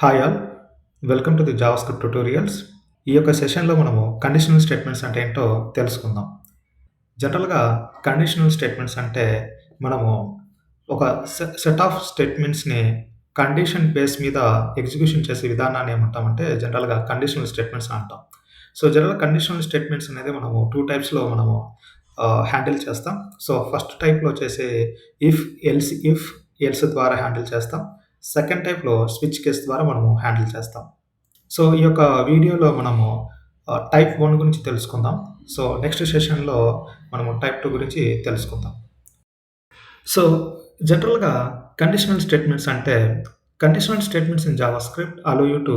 Hi all. Welcome to the JavaScript tutorials. ఈ యొక్క సెషన్‌లో మనము కండిషనల్ స్టేట్మెంట్స్ అంటే ఏంటో తెలుసుకుందాం. జనరల్‌గా కండిషనల్ స్టేట్మెంట్స్ అంటే మనము ఒక సెట్ ఆఫ్ స్టేట్మెంట్స్‌ని కండిషన్ బేస్ మీద ఎగ్జిక్యూషన్ చేసే విధానాన్ని ఏమంటామంటే జనరల్‌గా కండిషనల్ స్టేట్మెంట్స్ అంటాం. సో, జనరల్‌గా కండిషనల్ స్టేట్మెంట్స్ అనేది మనము 2 టైప్స్‌లో మనము హ్యాండిల్ చేస్తాం. సో, ఫస్ట్ టైప్‌లో వచ్చేసి ఇఫ్, ఎల్స్ ద్వారా హ్యాండిల్ చేస్తాం. సెకండ్ టైప్‌లో స్విచ్ కేస్ ద్వారా మనము హ్యాండిల్ చేస్తాం. సో, ఈ యొక్క వీడియోలో మనము టైప్ 1 గురించి తెలుసుకుందాం. సో, నెక్స్ట్ సెషన్‌లో మనము టైప్ 2 గురించి తెలుసుకుందాం. సో, జనరల్‌గా కండిషనల్ స్టేట్మెంట్స్ అంటే conditional statements in JavaScript allow you to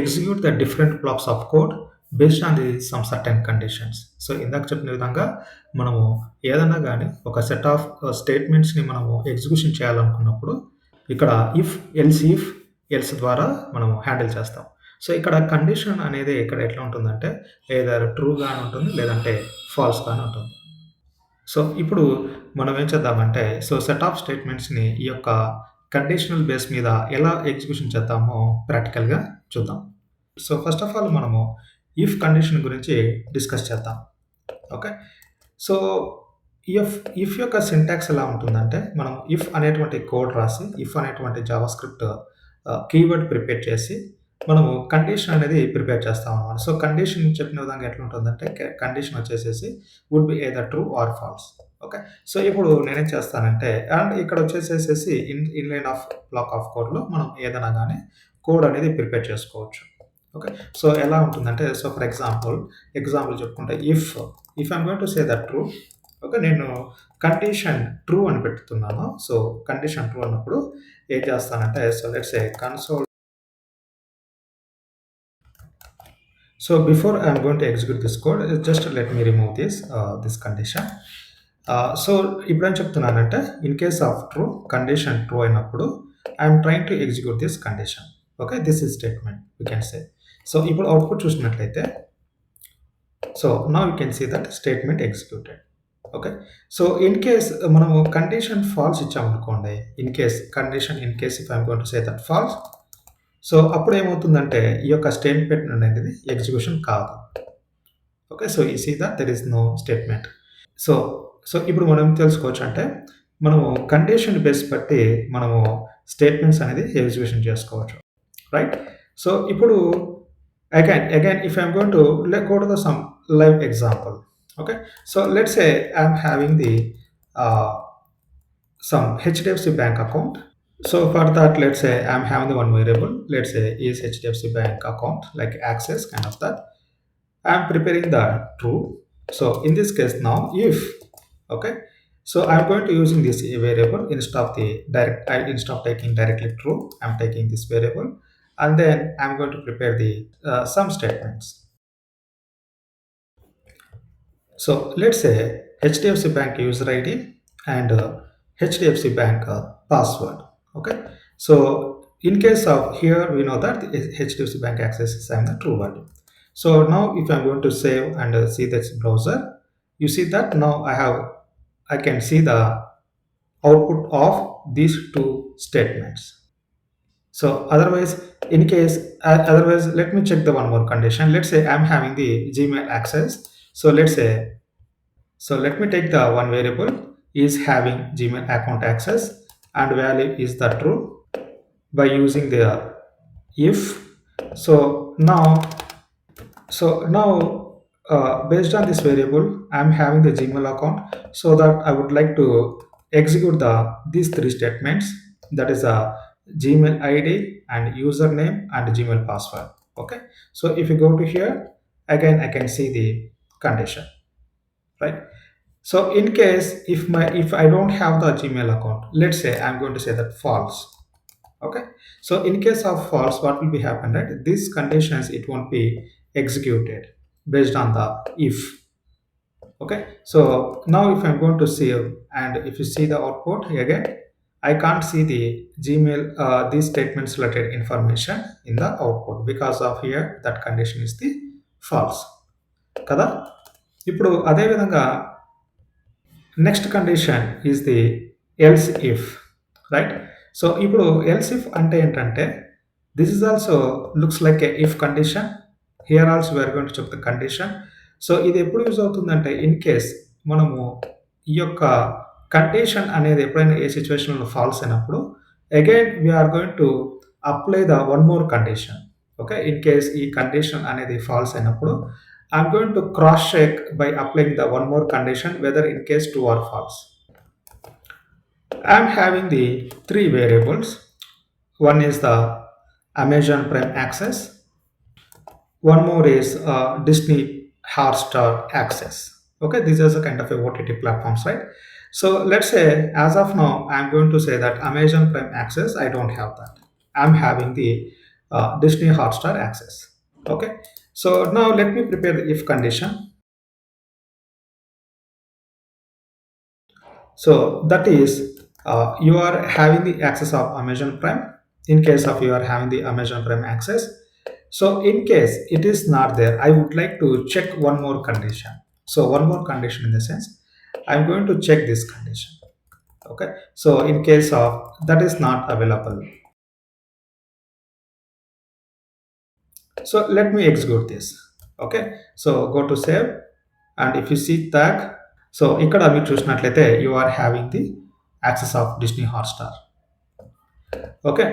execute the different blocks of code based on the some certain conditions. So, ఇందాక చెప్పిన విధంగా మనము ఏదన్నా గాని ఒక సెట్ ఆఫ్ స్టేట్మెంట్స్‌ని మనము ఎగ్జిక్యూషన్ చేయాలనుకున్నప్పుడు ఇక్కడ ఎల్స్ ద్వారా మనము హ్యాండిల్ చేస్తాం. సో, ఇక్కడ కండిషన్ అనేది ఇక్కడ ఎట్లా ఉంటుందంటే ఎయిదర్ ట్రూ గాని ఉంటుంది లేదంటే ఫాల్స్ గాని ఉంటుంది. సో, ఇప్పుడు మనం ఏం చేద్దామంటే సెట్ ఆఫ్ స్టేట్మెంట్స్‌ని ఈ యొక్క కండిషనల్ బేస్ మీద ఎలా ఎగ్జిక్యూషన్ చేద్దామో ప్రాక్టికల్‌గా చూద్దాం. సో, ఫస్ట్ ఆఫ్ ఆల్ మనము ఇఫ్ కండిషన్ గురించి డిస్కస్ చేద్దాం. ఓకే. సో, ఇఫ్ యొక్క సింటాక్స్ ఎలా ఉంటుందంటే మనం ఇఫ్ అనేటువంటి కోడ్ రాసి ఇఫ్ అనేటువంటి జావాస్క్రిప్ట్ కీవర్డ్ ప్రిపేర్ చేసి మనము కండిషన్ అనేది ప్రిపేర్ చేస్తామనమాట. సో, కండిషన్ చెప్పిన విధంగా ఎట్లా ఉంటుందంటే కండిషన్ వచ్చేసేసి would be either true or false. Okay. So, ఇప్పుడు నేనేం చేస్తానంటే అండ్ ఇక్కడ వచ్చేసేసేసి ఇన్‌లైన్ ఆఫ్ బ్లాక్ ఆఫ్ కోడ్‌లో మనం ఏదైనా గాని కోడ్ అనేది ప్రిపేర్ చేసుకోవచ్చు. ఓకే. సో, ఎలా ఉంటుందంటే ఫర్ ఎగ్జాంపుల్ చెప్పుకుంటే if I'm going to say that true. Okay. నేను కండిషన్ ట్రూ అని పెడుతున్నాను. సో, కండిషన్ ట్రూ అన్నప్పుడు ఏం చేస్తానంటే let's say console. So, before I'm going to execute this code just let me remove this condition. So, ఇప్పుడేం చెప్తున్నానంటే in case of true condition true అయినప్పుడు I'm trying to execute this condition. Okay. This is statement we can say. So, ఇప్పుడు output చూసినట్లయితే so, now you can see that statement executed. Okay. So, in case మనము condition false ఇచ్చామనుకోండి. In case if I'm going to say that false. So, అప్పుడు ఏమవుతుందంటే ఈ యొక్క statement అనేది execution కాదు. Okay. So, you see that there is no statement. So, ఇప్పుడు మనం తెలుసుకోవచ్చు అంటే మనము కండిషన్ బేస్ బట్టి మనము స్టేట్మెంట్స్ అనేది ఎగ్జిక్యూషన్ చేసుకోవచ్చు. రైట్. సో, ఇప్పుడు again if I'm going to go to some live example. Okay. So, let's say I'm having the some HDFC Bank account. So, for that, let's say I'm having the one variable. Let's say is HDFC Bank account like access kind of that. I'm preparing the true. So, in this case now if okay. So, I'm going to using this variable instead of taking directly true, I'm taking this variable and then I'm going to prepare the some statements. So, let's say HDFC Bank user ID and HDFC Bank password. Okay. So, in case of here, we know that the HDFC Bank access is the true value. So, now if I'm going to save and see this browser, you see that now I can see the output of these two statements. So, otherwise let me check the one more condition. Let's say I'm having the Gmail access. So, let me take the one variable is having Gmail account access and value is the true by using the if. So now based on this variable I'm having the Gmail account, so that I would like to execute these three statements, that is a Gmail ID and username and Gmail password. Okay. So, if you go to here again I can see the condition, right? So, in case if I don't have the Gmail account, let's say I'm going to say that false. Okay. So, in case of false, what will be happen, right? These conditions it won't be executed based on the if. Okay. So, now if I'm going to save and if you see the output again, I can't see the Gmail these statements related information in the output because of here that condition is the false. కదా. ఇప్పుడు అదే విధంగా next condition is the else if. Right. So, ఇప్పుడు else if అంటే ఏంటంటే This is also looks like a if condition. Here also we are going to check the condition. So ఇది ఎప్పుడు use అవుతుందంటే ఇన్ కేస్ మనము ఈ యొక్క condition అనేది ఎప్పుడైనా ఏ సిచ్యువేషన్‌లో ఫాల్స్ అయినప్పుడు again we are going to apply the one more condition. Okay. In case ఈ కండిషన్ అనేది ఫాల్స్ అయినప్పుడు I am going to cross check by applying the one more condition whether in case true or false. I am having the three variables. One is the Amazon Prime access. One more is Disney Hotstar access. Okay, these are the kind of a OTT platforms, right? So let's say as of now, I'm going to say that Amazon Prime access, I don't have that. I'm having the Disney Hotstar access. Okay, so now let me prepare the if condition. So that is you are having the access of Amazon Prime. In case of you are having the Amazon Prime access, so in case it is not there, I would like to check one more condition. So one more condition in the sense, I'm going to check this condition. Okay, so in case of that is not available, so let me execute this. Okay, so go to save, and if you see tag, so ఇక్కడ మీరు చూసినట్లయితే you are having the access of Disney Hotstar. Okay,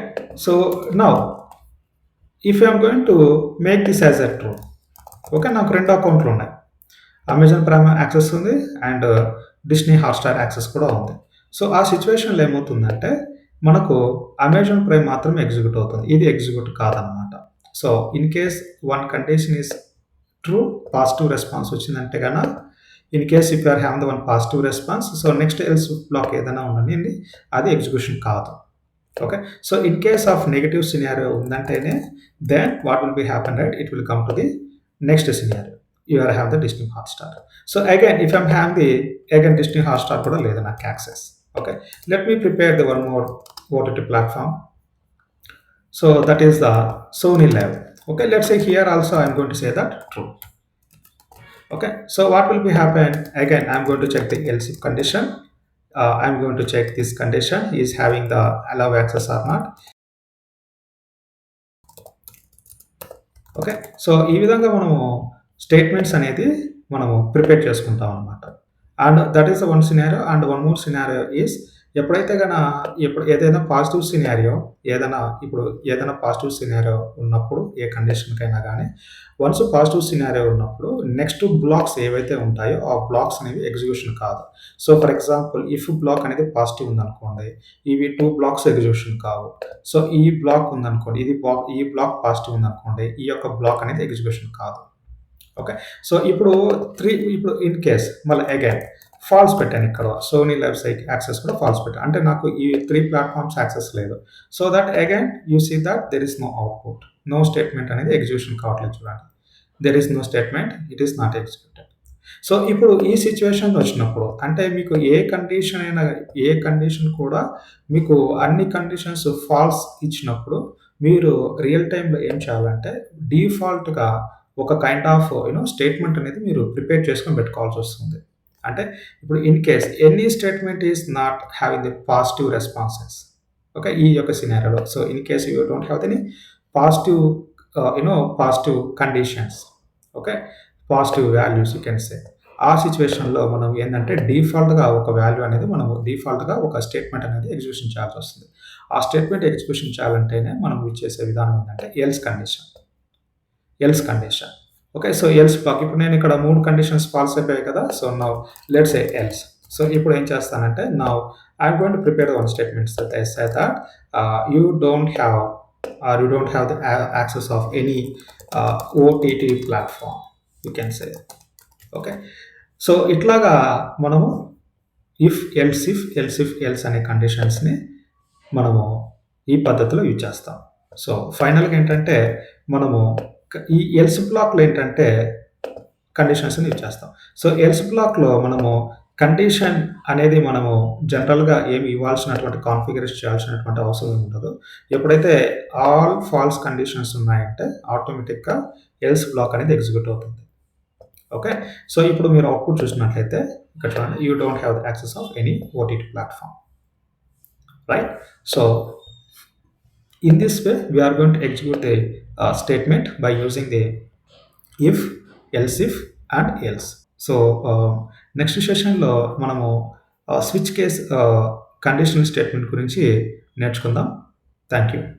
so now if I am going to make this as a true, okay, నాకు రెండు అకౌంట్లు ఉన్నాయి. Amazon prime access ఉంది and Disney Hotstar access కూడా ఉంది. సో ఆ సిచ్యువేషన్‌లో ఏమవుతుందంటే మనకు అమెజాన్ ప్రైమ్ మాత్రమే ఎగ్జిక్యూట్ అవుతుంది. ఇది ఎగ్జిక్యూట్ కాదనమాట. So in case one condition is true, positive response వచ్చిందంటే gonna in case if you are having the one positive response, so next else block ఏదైనా ఉండనియండి, అది ఎగ్జిక్యూషన్ కాదు. Okay, so in case of negative scenario ఉందంటేనే then what will be happen, right, it will come to the next scenario. You are have the Disney Hotstar. So again if I'm have the again Disney Hotstar కూడా లేదు నాకు access. Okay, let me prepare the one more OTT platform. So that is the Sony Live. Okay, let's say here also I'm going to say that true. Okay, so what will be happen, again I'm going to check the else if condition. I'm going to check this condition is having the allow access or not. Okay, so ఈ విధంగా మనము statements అనేది మనము prepare చేసుకుంటాం అనమాట. And that is the one scenario. And one more scenario is ఎప్పుడైతే గన ఇప్పుడు ఏదైనా పాజిటివ్ సినారియో ఏదైనా పాజిటివ్ సినారియో ఉన్నప్పుడు ఏ కండిషన్‌కైనా గానీ వన్స్ పాజిటివ్ సినారియో ఉన్నప్పుడు నెక్స్ట్ బ్లాక్స్ ఏవైతే ఉంటాయో ఆ బ్లాక్స్ అనేవి ఎగ్జిక్యూషన్ కాదు. So for example if block అనేది పాజిటివ్ ఉందనుకోండి, ఇవి 2 బ్లాక్స్ ఎగ్జిక్యూషన్ కావు. సో ఈ బ్లాక్ ఉందనుకోండి, ఈ బ్లాక్ పాజిటివ్ ఉందనుకోండి, ఈ యొక్క బ్లాక్ అనేది ఎగ్జిక్యూషన్ కాదు. ఓకే, సో ఇప్పుడు ఇన్ కేస్ మళ్ళీ అగైన్ ఫాల్స్ పెట్టాను ఇక్కడ. సోనీ లైవ్ సైట్ యాక్సెస్ కూడా ఫాల్స్ పెట్టాను. అంటే నాకు ఈ 3 ప్లాట్‌ఫార్మ్స్ యాక్సెస్ లేదు. So that again you see that there is no output. No statement అనేది ఎగ్జిక్యూషన్ కావట్లేదు చూడండి. There is no statement, it is not executed. So ఇప్పుడు ఈ సిట్యుయేషన్ వచ్చినప్పుడు అంటే మీకు ఏ కండిషన్ కూడా మీకు అన్ని కండిషన్స్ ఫాల్స్ ఇచ్చినప్పుడు మీరు రియల్ టైమ్‌లో ఏం చేయాలంటే డిఫాల్ట్‌గా ఒక కైండ్ ఆఫ్ స్టేట్మెంట్ అనేది మీరు ప్రిపేర్ చేసుకొని పెట్టుకోవాల్సొస్తుంది. అంటే ఇప్పుడు in case any statement is not having the positive responses. Okay, ఈ యొక్క సినారియోలో. So in case you don't have any positive positive conditions, okay, positive values you can say. ఆ సిట్యుయేషన్‌లో మనం ఏందంటే డిఫాల్ట్‌గా ఒక వాల్యూ అనేది మనము డిఫాల్ట్‌గా ఒక స్టేట్మెంట్ అనేది ఎగ్జిక్యూషన్ చేయాల్సొస్తుంది. ఆ స్టేట్మెంట్ ఎగ్జిక్యూషన్ చేయాలంటేనే మనం యూజ్ చేసే విధానం ఏంటంటే else condition. Okay, so else black. ఇప్పుడు నేను ఇక్కడ 3 కండిషన్స్ ఫాల్స్ అయిపోయాయి కదా. So now let's say else. So ఇప్పుడు ఏం చేస్తానంటే now I'm going to prepare one statements that I say that you don't have the access of any OTT platform you can say. Okay, so ఇట్లాగా మనము else అనే కండిషన్స్‌ని మనము ఈ పద్ధతిలో use చేస్తాం. సో ఫైనల్‌గా ఏంటంటే మనము ఈ ఎల్స్ బ్లాక్‌లో ఏంటంటే కండిషన్స్‌ని యూజ్ చేస్తాం. సో ఎల్స్ బ్లాక్‌లో మనము కండిషన్ అనేది మనము జనరల్‌గా ఏమి ఇవ్వాల్సినటువంటి కాన్ఫిగరేషన్ చేయాల్సినటువంటి అవసరం ఉండదు. ఎప్పుడైతే ఆల్ ఫాల్స్ కండిషన్స్ ఉన్నాయంటే ఆటోమేటిక్‌గా ఎల్స్ బ్లాక్ అనేది ఎగ్జిక్యూట్ అవుతుంది. ఓకే, సో ఇప్పుడు మీరు అవుట్‌పుట్ చూసినట్లయితే ఇక్కడ చూడండి, you don't have the access of any OTT platform, right. So In this way, we are going to execute the statement by using the if, else if and else. So next సెషన్లో మనము switch case conditional statement గురించి నేర్చుకుందాం. Thank you.